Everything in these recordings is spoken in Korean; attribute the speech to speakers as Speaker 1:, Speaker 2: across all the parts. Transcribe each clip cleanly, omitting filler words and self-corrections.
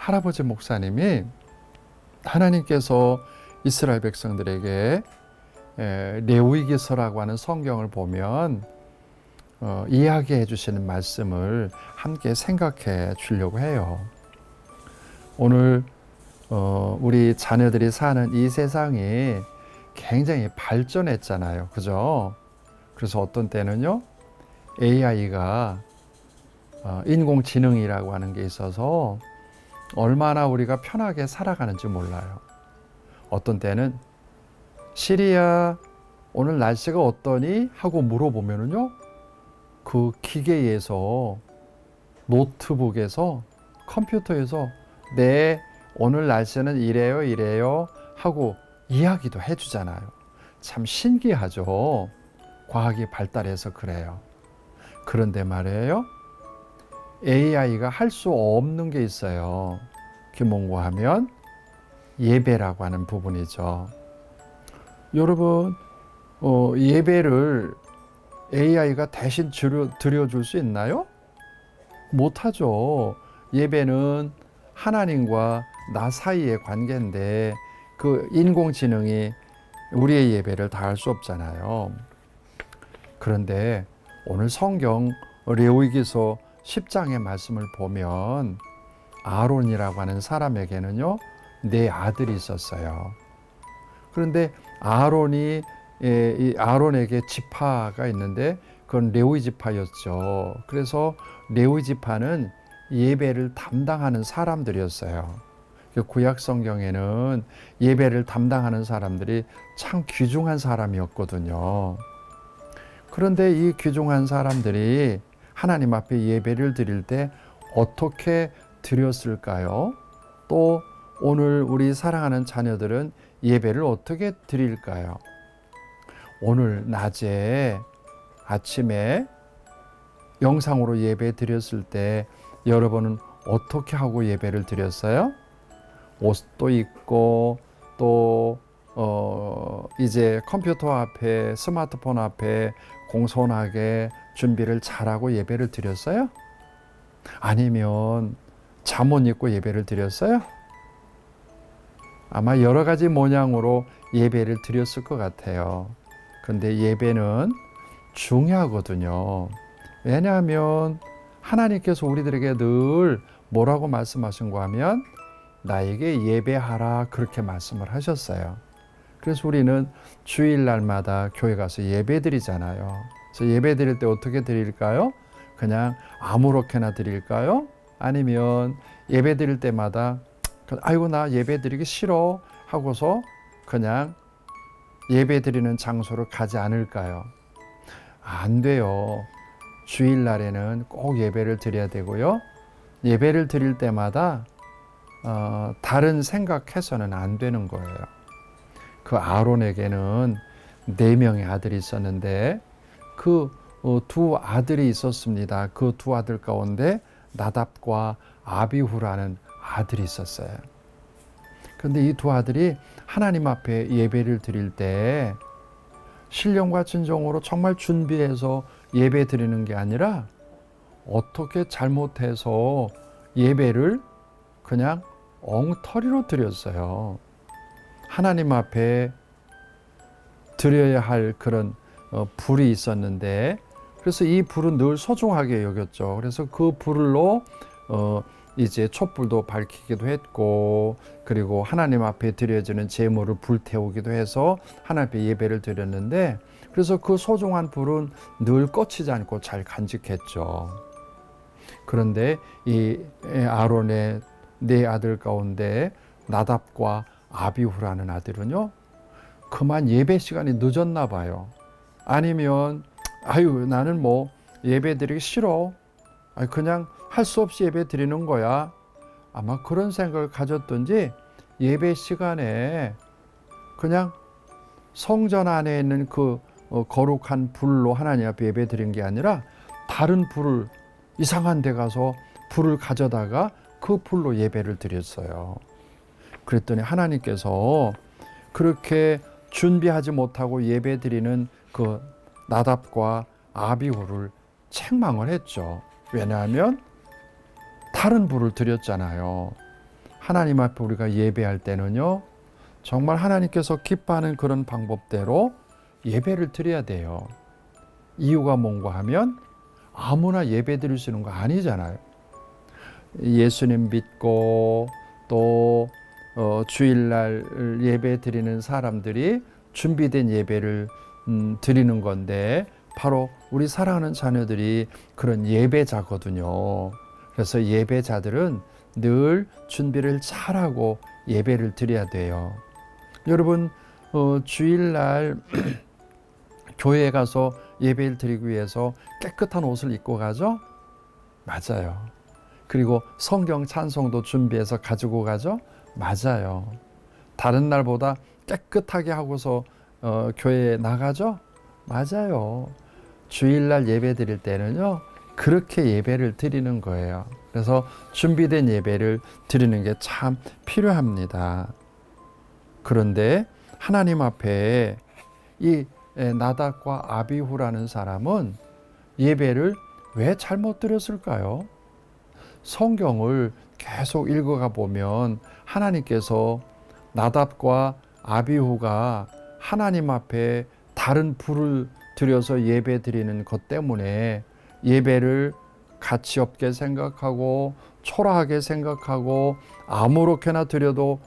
Speaker 1: 할아버지 목사님이 하나님께서 이스라엘 백성들에게 레위기서라고 하는 성경을 보면 이야기해 주시는 말씀을 함께 생각해 주려고 해요. 오늘 우리 자녀들이 사는 이 세상이 굉장히 발전했잖아요. 그죠? 그래서 어떤 때는요, AI가 인공지능이라고 하는 게 있어서 얼마나 우리가 편하게 살아가는지 몰라요. 어떤 때는 시리야, 오늘 날씨가 어떠니? 하고 물어보면은요, 그 기계에서, 노트북에서, 컴퓨터에서 네, 오늘 날씨는 이래요 하고 이야기도 해주잖아요. 참 신기하죠. 과학이 발달해서 그래요. 그런데 말이에요, AI가 할 수 없는 게 있어요. 그게 뭔가 하면 예배라고 하는 부분이죠. 여러분, 예배를 AI가 대신 드려줄 수 있나요? 못하죠. 예배는 하나님과 나 사이의 관계인데 그 인공지능이 우리의 예배를 다 할 수 없잖아요. 그런데 오늘 성경 레위기서 10장의 말씀을 보면 아론이라고 하는 사람에게는요, 네 아들이 있었어요. 그런데 아론에게 지파가 있는데 그건 레위 지파였죠. 그래서 레위 지파는 예배를 담당하는 사람들이었어요. 구약 성경에는 예배를 담당하는 사람들이 참 귀중한 사람이었거든요. 그런데 이 귀중한 사람들이 하나님 앞에 예배를 드릴 때 어떻게 드렸을까요? 또 오늘 우리 사랑하는 자녀들은 예배를 어떻게 드릴까요? 오늘 낮에 아침에 영상으로 예배 드렸을 때 여러분은 어떻게 하고 예배를 드렸어요? 옷도 입고 또 이제 컴퓨터 앞에, 스마트폰 앞에 공손하게 준비를 잘하고 예배를 드렸어요? 아니면 잠옷 입고 예배를 드렸어요? 아마 여러 가지 모양으로 예배를 드렸을 것 같아요. 근데 예배는 중요하거든요. 왜냐하면 하나님께서 우리들에게 늘 뭐라고 말씀하신 거 하면 나에게 예배하라, 그렇게 말씀을 하셨어요. 그래서 우리는 주일날마다 교회 가서 예배 드리잖아요. 그래서 예배 드릴 때 어떻게 드릴까요? 그냥 아무렇게나 드릴까요? 아니면 예배 드릴 때마다 아이고 나 예배 드리기 싫어 하고서 그냥 예배 드리는 장소를 가지 않을까요? 안 돼요. 주일날에는 꼭 예배를 드려야 되고요. 예배를 드릴 때마다 다른 생각해서는 안 되는 거예요. 그 아론에게는 4명의 아들이 있었는데 그 두 아들이 있었습니다. 그 두 아들 가운데 나답과 아비후라는 아들이 있었어요. 그런데 이 두 아들이 하나님 앞에 예배를 드릴 때 신령과 진정으로 정말 준비해서 예배 드리는 게 아니라 어떻게 잘못해서 예배를 그냥 엉터리로 드렸어요. 하나님 앞에 드려야 할 그런 불이 있었는데, 그래서 이 불은 늘 소중하게 여겼죠. 그래서 그 불로 이제 촛불도 밝히기도 했고, 그리고 하나님 앞에 드려지는 제물을 불태우기도 해서 하나님 앞에 예배를 드렸는데, 그래서 그 소중한 불은 늘 꺼지지 않고 잘 간직했죠. 그런데 이 아론의 4 아들 가운데 나답과 아비후라는 아들은요, 그만 예배 시간이 늦었나 봐요. 아니면 아유 나는 뭐 예배 드리기 싫어, 그냥 할 수 없이 예배 드리는 거야, 아마 그런 생각을 가졌던지 예배 시간에 그냥 성전 안에 있는 그 거룩한 불로 하나님 앞에 예배 드린 게 아니라 다른 불을, 이상한 데 가서 불을 가져다가 그 불로 예배를 드렸어요. 그랬더니 하나님께서 그렇게 준비하지 못하고 예배 드리는 그 나답과 아비후를 책망을 했죠. 왜냐하면 다른 불을 드렸잖아요. 하나님 앞에 우리가 예배할 때는요, 정말 하나님께서 기뻐하는 그런 방법대로 예배를 드려야 돼요. 이유가 뭔가 하면 아무나 예배 드릴 수 있는 거 아니잖아요. 예수님 믿고 또 주일날 예배 드리는 사람들이 준비된 예배를 드리는 건데, 바로 우리 사랑하는 자녀들이 그런 예배자거든요. 그래서 예배자들은 늘 준비를 잘하고 예배를 드려야 돼요. 여러분, 주일날 교회에 가서 예배를 드리기 위해서 깨끗한 옷을 입고 가죠? 맞아요. 그리고 성경 찬송도 준비해서 가지고 가죠? 맞아요. 다른 날보다 깨끗하게 하고서 교회에 나가죠? 맞아요. 주일날 예배 드릴 때는요, 그렇게 예배를 드리는 거예요. 그래서 준비된 예배를 드리는 게 참 필요합니다. 그런데 하나님 앞에 이 나답과 아비후라는 사람은 예배를 왜 잘못 드렸을까요? 성경을 계속 읽어가 보면 하나님께서 나답과 아비후가 하나님 앞에 다른 불을 들여서 예배 드리는 것 때문에 예배를 가치 없게 생각하고 초라하게 생각하고 아무렇게나 드려도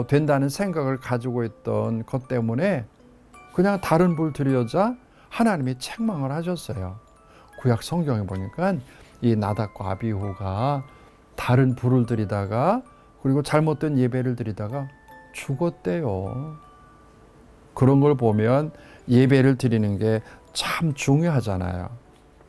Speaker 1: 된다는 생각을 가지고 있던 것 때문에 그냥 다른 불 드려자 하나님이 책망을 하셨어요. 구약 성경에 보니까 이 나답과 아비후가 다른 불을 드리다가 그리고 잘못된 예배를 드리다가 죽었대요. 그런 걸 보면 예배를 드리는 게 참 중요하잖아요.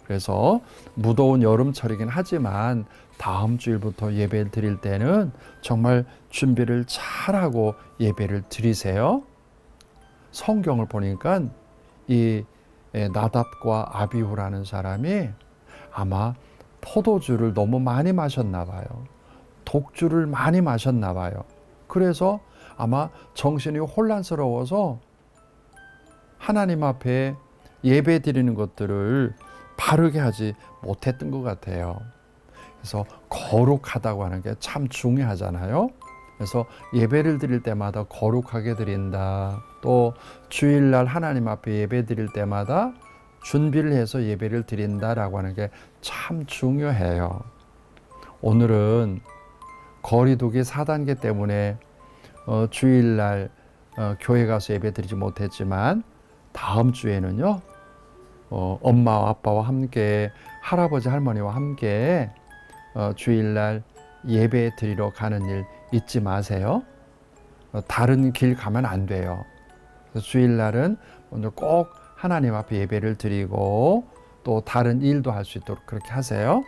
Speaker 1: 그래서 무더운 여름철이긴 하지만 다음 주일부터 예배를 드릴 때는 정말 준비를 잘하고 예배를 드리세요. 성경을 보니까 이 나답과 아비후라는 사람이 아마 포도주를 너무 많이 마셨나 봐요. 독주를 많이 마셨나 봐요. 그래서 아마 정신이 혼란스러워서 하나님 앞에 예배 드리는 것들을 바르게 하지 못했던 것 같아요. 그래서 거룩하다고 하는 게 참 중요하잖아요. 그래서 예배를 드릴 때마다 거룩하게 드린다. 또 주일날 하나님 앞에 예배 드릴 때마다 준비를 해서 예배를 드린다라고 하는 게 참 중요해요. 오늘은 거리두기 4단계 때문에 주일날 교회 가서 예배 드리지 못했지만 다음 주에는요, 엄마와 아빠와 함께 할아버지 할머니와 함께 주일날 예배 드리러 가는 일 잊지 마세요. 다른 길 가면 안 돼요. 그래서 주일날은 먼저 꼭 하나님 앞에 예배를 드리고 또 다른 일도 할 수 있도록 그렇게 하세요.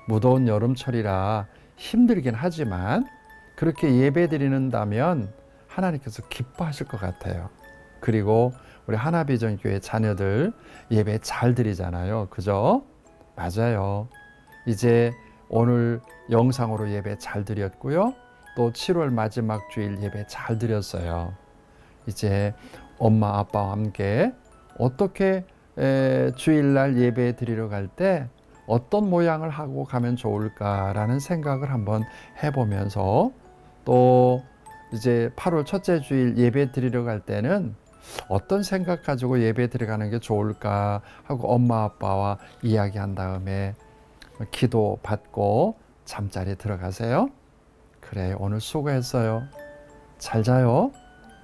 Speaker 1: 무더운 여름철이라 힘들긴 하지만 그렇게 예배 드리는다면 하나님께서 기뻐하실 것 같아요. 그리고 우리 하나비전교회 자녀들 예배 잘 드리잖아요. 그죠? 맞아요. 이제 오늘 영상으로 예배 잘 드렸고요. 또 7월 마지막 주일 예배 잘 드렸어요. 이제 엄마 아빠와 함께 어떻게 주일날 예배 드리러 갈 때 어떤 모양을 하고 가면 좋을까라는 생각을 한번 해보면서 또 이제 8월 첫째 주일 예배 드리러 갈 때는 어떤 생각 가지고 예배 드려가는 게 좋을까 하고 엄마 아빠와 이야기한 다음에 기도 받고 잠자리에 들어가세요. 그래, 오늘 수고했어요. 잘 자요.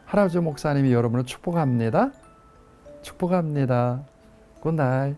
Speaker 1: 할아버지 목사님이 여러분을 축복합니다. 축복합니다. 굿나잇.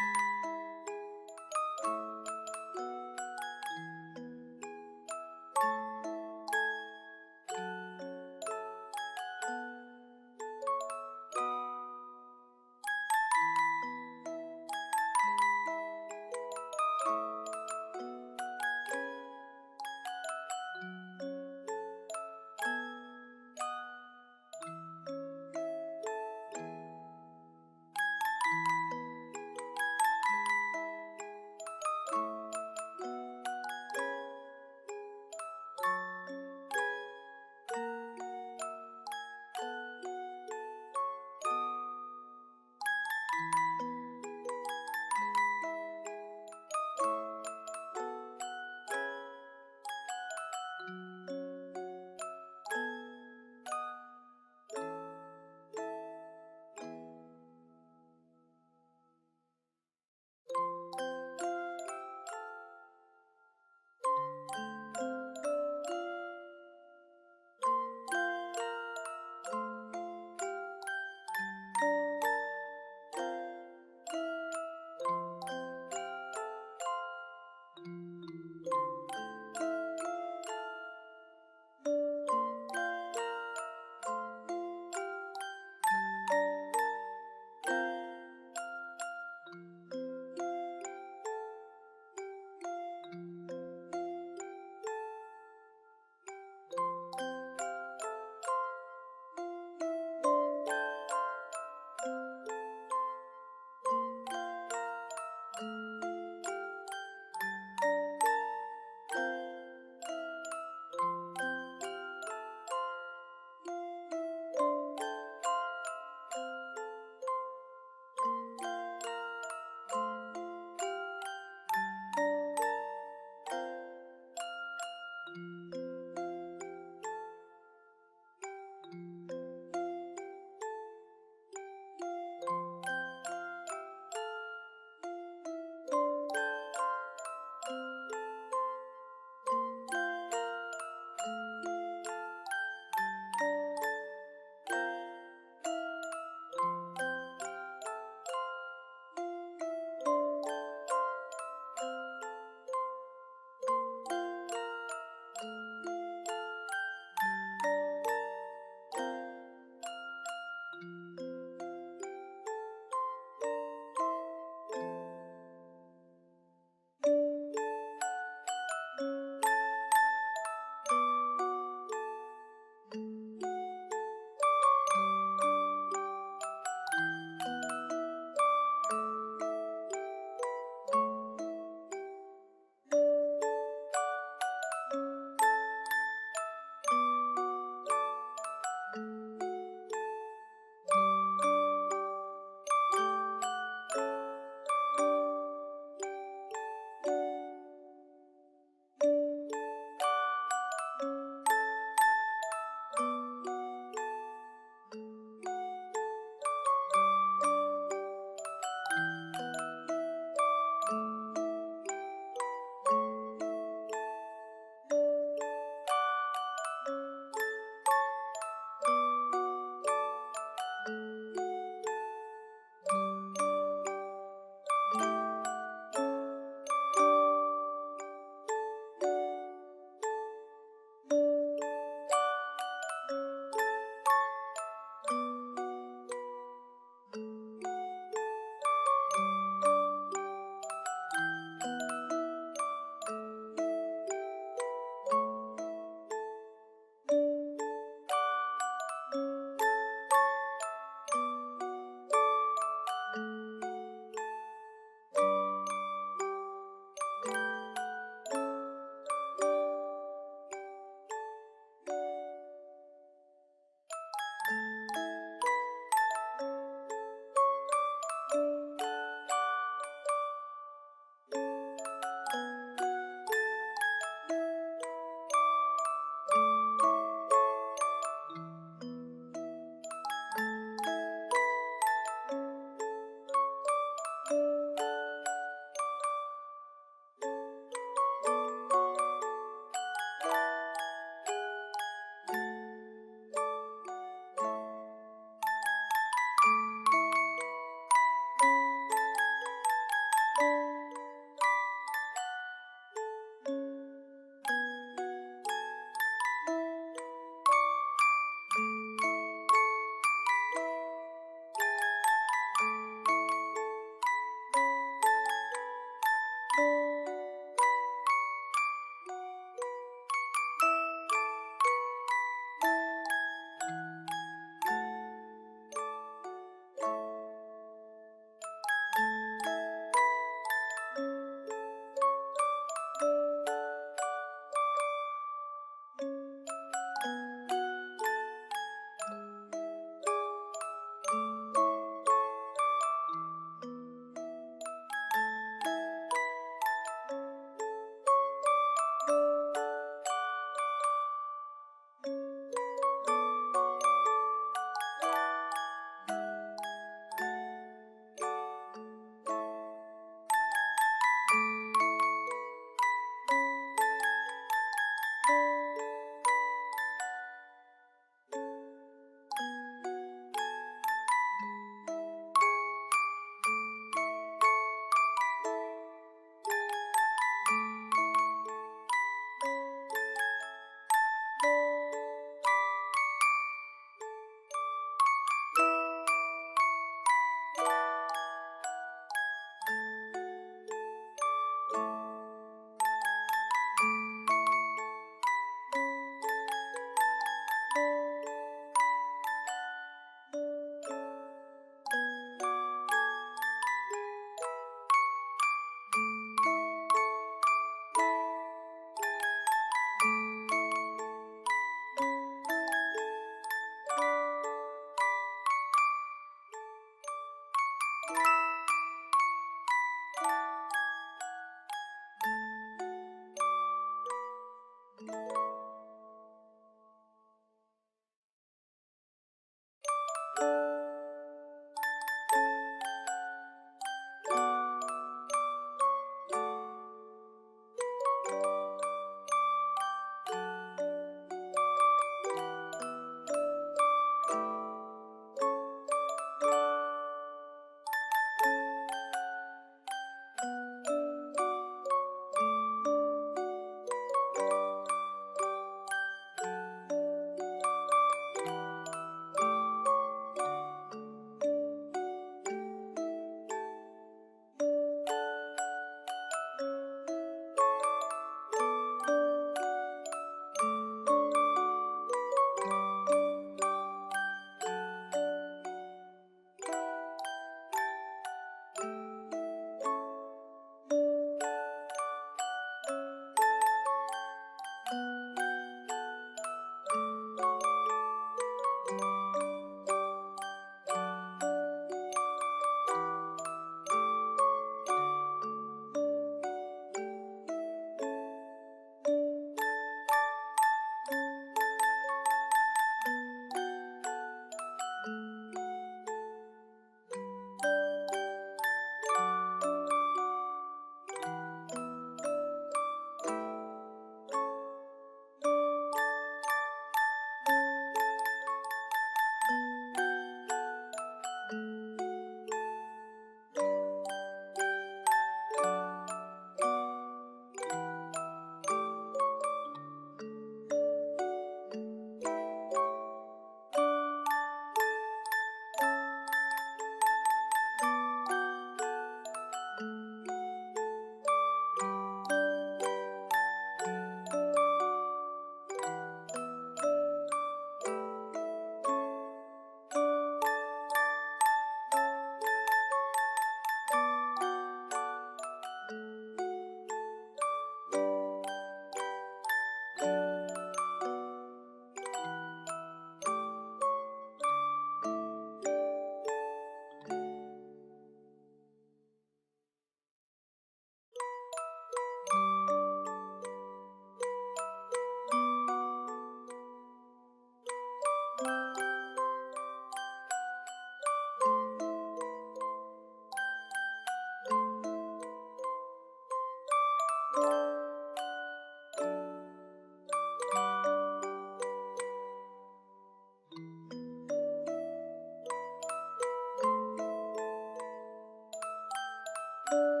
Speaker 2: you.